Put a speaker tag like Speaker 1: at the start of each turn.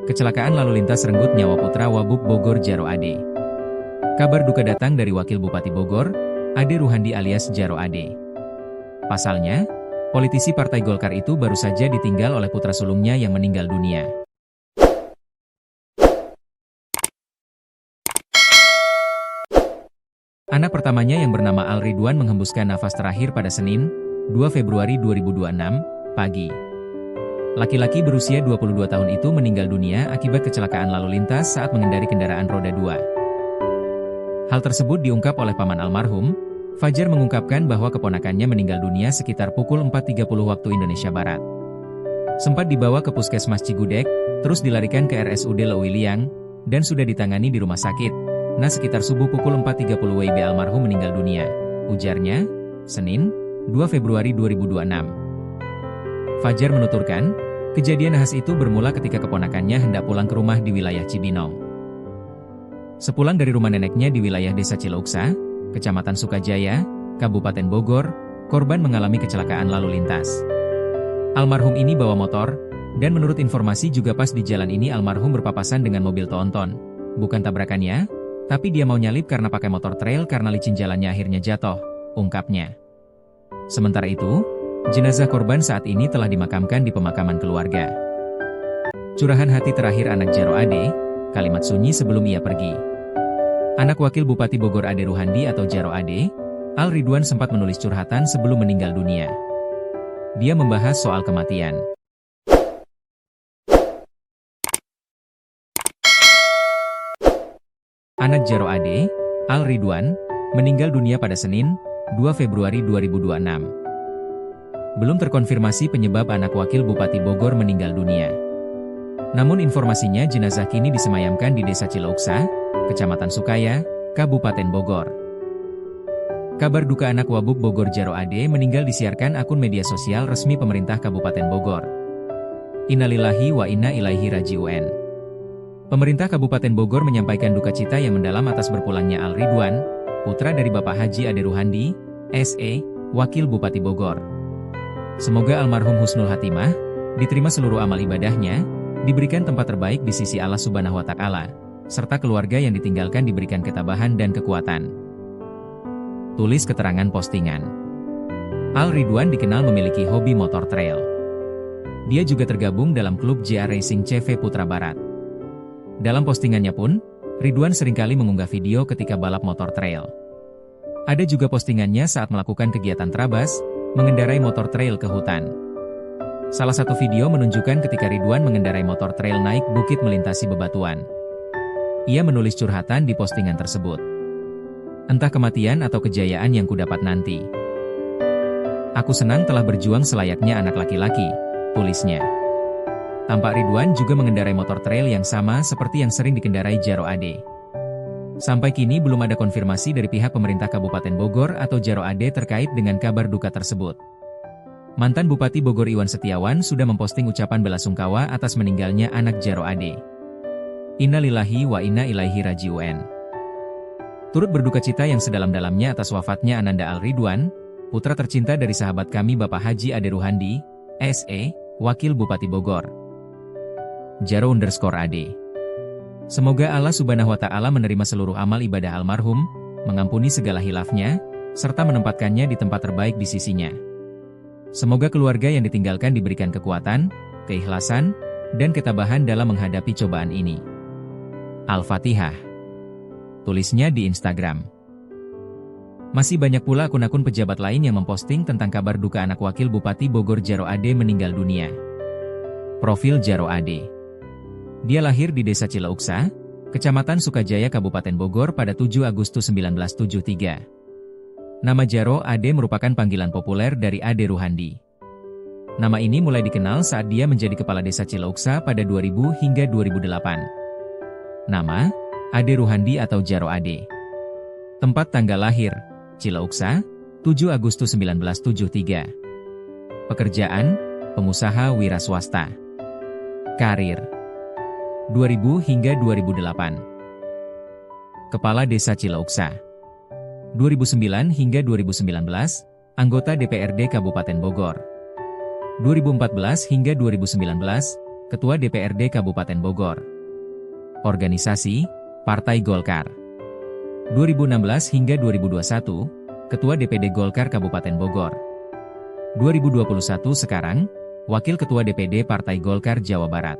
Speaker 1: Kecelakaan lalu lintas renggut nyawa putra Wabub Bogor Jaro Ade. Kabar duka datang dari Wakil Bupati Bogor, Ade Ruhandi alias Jaro Ade. Pasalnya, politisi Partai Golkar itu baru saja ditinggal oleh putra sulungnya yang meninggal dunia. Anak pertamanya yang bernama Al Ridwan menghembuskan nafas terakhir pada Senin, 2 Februari 2026, pagi. Laki-laki berusia 22 tahun itu meninggal dunia akibat kecelakaan lalu lintas saat mengendari kendaraan roda 2. Hal tersebut diungkap oleh paman almarhum. Fajar mengungkapkan bahwa keponakannya meninggal dunia sekitar pukul 4.30 waktu Indonesia Barat. Sempat dibawa ke Puskesmas Cigudeg, terus dilarikan ke RSUD Leuwiliang, dan sudah ditangani di rumah sakit. Nah, sekitar subuh pukul 4.30 WIB almarhum meninggal dunia, ujarnya, Senin, 2 Februari 2026. Fajar menuturkan, kejadian nahas itu bermula ketika keponakannya hendak pulang ke rumah di wilayah Cibinong. Sepulang dari rumah neneknya di wilayah Desa Cileuksa, Kecamatan Sukajaya, Kabupaten Bogor, korban mengalami kecelakaan lalu lintas. Almarhum ini bawa motor, dan menurut informasi juga pas di jalan ini almarhum berpapasan dengan mobil tonton. Bukan tabrakannya, tapi dia mau nyalip karena pakai motor trail karena licin jalannya akhirnya jatuh, ungkapnya. Sementara itu, jenazah korban saat ini telah dimakamkan di pemakaman keluarga. Curahan hati terakhir anak Jaro Ade, kalimat sunyi sebelum ia pergi. Anak Wakil Bupati Bogor Ade Ruhandi atau Jaro Ade, Al Ridwan sempat menulis curhatan sebelum meninggal dunia. Dia membahas soal kematian. Anak Jaro Ade, Al Ridwan, meninggal dunia pada Senin, 2 Februari 2026. Belum terkonfirmasi penyebab anak Wakil Bupati Bogor meninggal dunia. Namun informasinya jenazah kini disemayamkan di Desa Cileuksa, Kecamatan Sukaya, Kabupaten Bogor. Kabar duka anak Wabub Bogor Jaro Ade meninggal disiarkan akun media sosial resmi pemerintah Kabupaten Bogor. Innalillahi wa inna ilaihi raji'un. Pemerintah Kabupaten Bogor menyampaikan duka cita yang mendalam atas berpulangnya Al Ridwan, putra dari Bapak Haji Ade Ruhandi, SE, Wakil Bupati Bogor. Semoga almarhum husnul hatimah, diterima seluruh amal ibadahnya, diberikan tempat terbaik di sisi Allah Subhanahu wa Ta'ala, serta keluarga yang ditinggalkan diberikan ketabahan dan kekuatan. Tulis keterangan postingan. Al Ridwan dikenal memiliki hobi motor trail. Dia juga tergabung dalam klub JA Racing CV Putra Barat. Dalam postingannya pun, Ridwan seringkali mengunggah video ketika balap motor trail. Ada juga postingannya saat melakukan kegiatan terabas, mengendarai motor trail ke hutan. Salah satu video menunjukkan ketika Ridwan mengendarai motor trail naik bukit melintasi bebatuan. Ia menulis curhatan di postingan tersebut. Entah kematian atau kejayaan yang kudapat nanti. Aku senang telah berjuang selayaknya anak laki-laki, tulisnya. Tampak Ridwan juga mengendarai motor trail yang sama seperti yang sering dikendarai Jaro Ade. Sampai kini belum ada konfirmasi dari pihak pemerintah Kabupaten Bogor atau Jaro Ade terkait dengan kabar duka tersebut. Mantan Bupati Bogor Iwan Setiawan sudah memposting ucapan belasungkawa atas meninggalnya anak Jaro Ade. Innalillahi wa inna ilaihi raji'un. Turut berduka cita yang sedalam-dalamnya atas wafatnya Ananda Al Ridwan, putra tercinta dari sahabat kami Bapak Haji Ade Ruhandi, SE, Wakil Bupati Bogor. Jaro_Ade. Semoga Allah Subhanahu wa Ta'ala menerima seluruh amal ibadah almarhum, mengampuni segala hilafnya, serta menempatkannya di tempat terbaik di sisinya. Semoga keluarga yang ditinggalkan diberikan kekuatan, keikhlasan, dan ketabahan dalam menghadapi cobaan ini. Al-Fatihah. Tulisnya di Instagram. Masih banyak pula akun-akun pejabat lain yang memposting tentang kabar duka anak Wakil Bupati Bogor Jaro Ade meninggal dunia. Profil Jaro Ade. Dia lahir di Desa Cileuksa, Kecamatan Sukajaya Kabupaten Bogor pada 7 Agustus 1973. Nama Jaro Ade merupakan panggilan populer dari Ade Ruhandi. Nama ini mulai dikenal saat dia menjadi kepala Desa Cileuksa pada 2000 hingga 2008. Nama, Ade Ruhandi atau Jaro Ade. Tempat tanggal lahir, Cileuksa, 7 Agustus 1973. Pekerjaan, pengusaha wira swasta. Karir 2000 hingga 2008. Kepala Desa Cileuksa. 2009 hingga 2019, anggota DPRD Kabupaten Bogor. 2014 hingga 2019, Ketua DPRD Kabupaten Bogor. Organisasi, Partai Golkar. 2016 hingga 2021, Ketua DPD Golkar Kabupaten Bogor. 2021 sekarang, Wakil Ketua DPD Partai Golkar Jawa Barat.